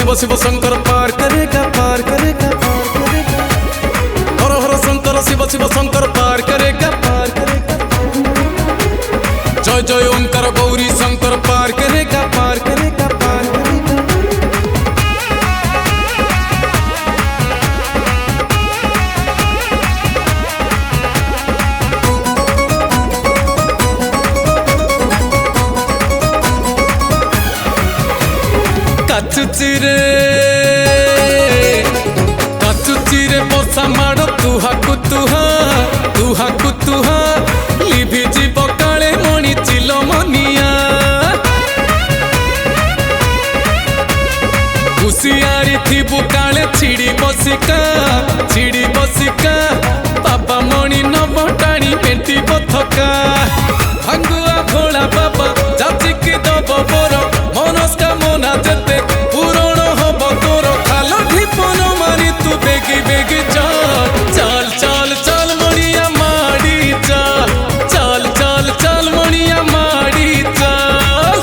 शिव शिव शंकर पार करेगा पार करेगा पार करेगा। हर हर शंकर शिव शिव शंकर पार करेगा पार करेगा। जय जय ओंकार गौरी शंकर पार करेगा पार करेगा पार करेगा। काचुचिरे बसा माड़ तुहा कुतुहा तुहा कुतुहा लिभि जीव काले मणि चिल मनिया। हुसियारी थिबु काले छिड़ी बसिका बाबा मणि नब टाणी पेटी बथका। भांगुआ भोला बाबा जाचिकी दब बोर मनस्कामना जेते पूरण हब तोर। खाल ढिपन मारी तू बेगी बेगी चल चल चल चल मणिया माड़ी चल चल चल चल मणिया माड़ी चल।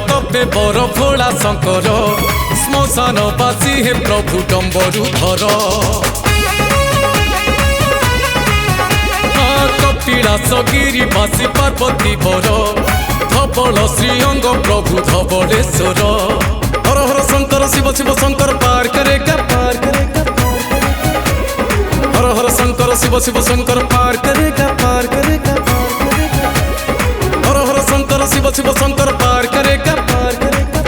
तपे बर भोला शंकर श्मशान बासी हे प्रभु डम्बरु धर। कपिलास गिरिवासी पार्वती बर धवल श्रीअंग प्रभु धवलेश्वर। हर हर शंकर शिव शिव शंकर पार करेगा पार करेगा। हर हर शंकर शिव शिव शंकर पार करेगा पार करेगा पार करेगा। हर हर शंकर शिव शिव शंकर पार करेगा पार करेगा।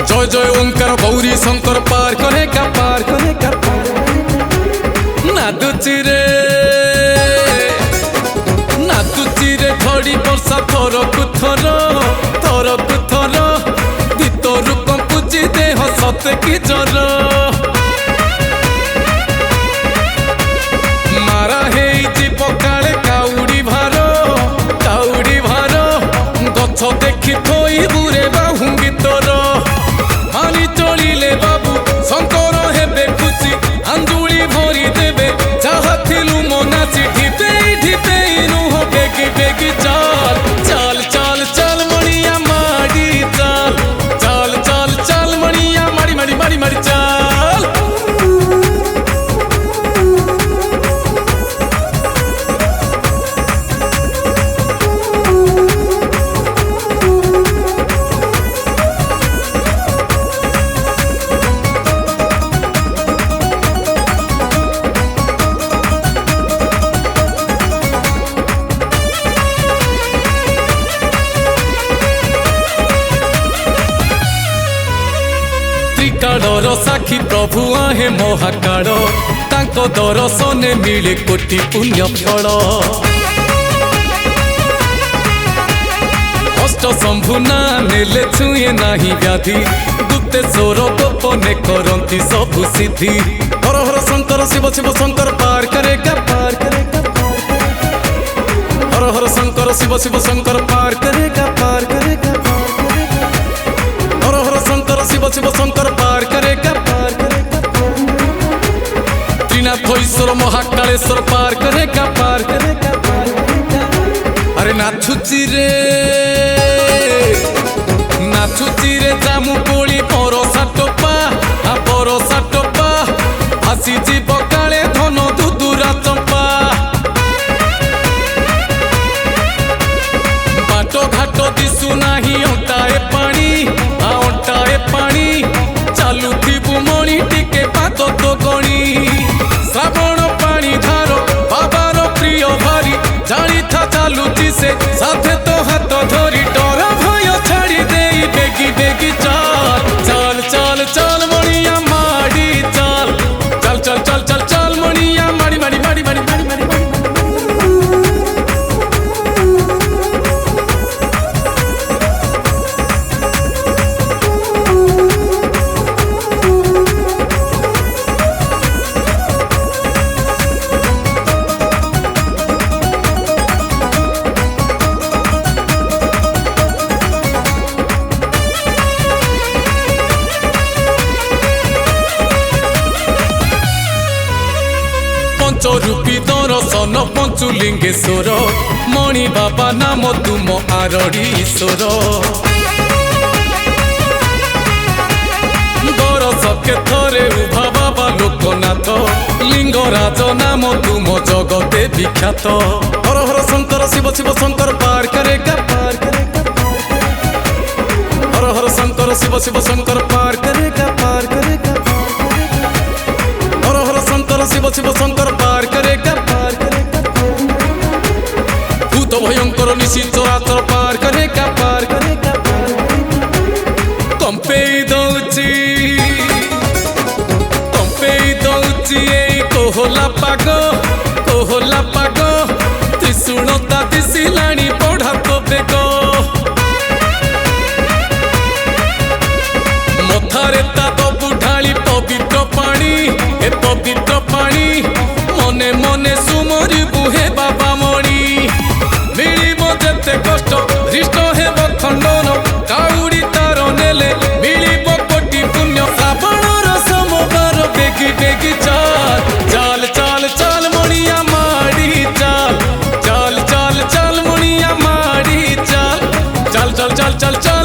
जय जय ओंकार गौरी शंकर पार करेगा पार करेगा पार करेगा। नादुचिरे खड़ी वर्षा थर कुथर भीतर कंपुची देह सते कि जर। मारा हे जीव काले काउड़ी भार गछ देखी थोई बुरे बाहुंगी तोर। मानी चलिले बाबू शंकर हेबे खुशी अंजुली भरी देबे जहा थिलु मनासी। ढिपे ढिपे नुह बेगी बेगी चल चल चल चल मणिया माड़ी चल चल चल चल मणिया माड़ी माड़ी माड़ी माड़ी चल। त्रिकाळर साक्षी प्रभु आहे महाकाळ तांको दर्शने मिले कोटि पुण्य फल। अष्ट शंभु ना नेले छुए नाही व्याधि गुप्तेश्वर गोपने करंती सबु सिद्धि। हर हर शंकर शिव शिव शंकर पार करेगा पार करेगा पार करेगा। हर हर शंकर शिव शिव शंकर पार करेगा पार करेगा पार करेगा। हर हर शंकर शिव शिव शंकर पार करेगा पार करेगा। त्रिनाथईश्वर महाकालेश्वर पार करेगा पार करेगा पार करेगा। अरे नाथुचिरे जामु कोली बरसा टोपा आसी जीव काले धन दुदुरा चंपा। बाट घाट दिशु नाही अंटाए पानी चालुथिबु मणि टिके पाद तो गणी। श्रावण पानी धार बाबार प्रिय भारी जानी था चालुची से साथे तो हाथ धरी। डर भय छाड़ी दे बेगी बेगी चल चल चल चल मणिया माड़ी चल चल चल चल चल चल। পঞ্চরূপী দর্শন পঞ্চুলিঙ্গেশ্বর মণি বাবা নাম তুম আরড়ীশ্বর বরষকে থরে উভা বাবা লোকনাথ লিঙ্গরাজ নাম তুম জগতে বিখ্যাত হর হর শঙ্কর শিব শিব শঙ্কর পার করে গা পার করে হর হর শঙ্কর শিব শিব শঙ্কর পার করে গা পার করে গা হর হর শঙ্কর শিব শিব শঙ্কর পার করে গা পার করে ভূত ভয়ঙ্কর নিশি চরাচর পার করে গা পার করে গা কম্পেই দৌছি এই কোহলা পাগ ত্রিশুণতা দিশিলাଣି পঢ়াত বেগ মথারে তা দবু ঢাଳି পবিত্র পাଣି মনে মনে সুমরি বুহে বাবা মণি মিলিব যেতে কষ্ট হৃষ্ট হেব খণ্ডন কাউড়ি তার নেলে মিলিব কোটি পুণ্য শ্রাবণর সোমবার বেগি বেগি চাল চাল চাল চাল মণিয়া মাড়ি চাল চাল চাল চাল মণিয়া মাড়ি চাল চাল চাল চাল চাল চাল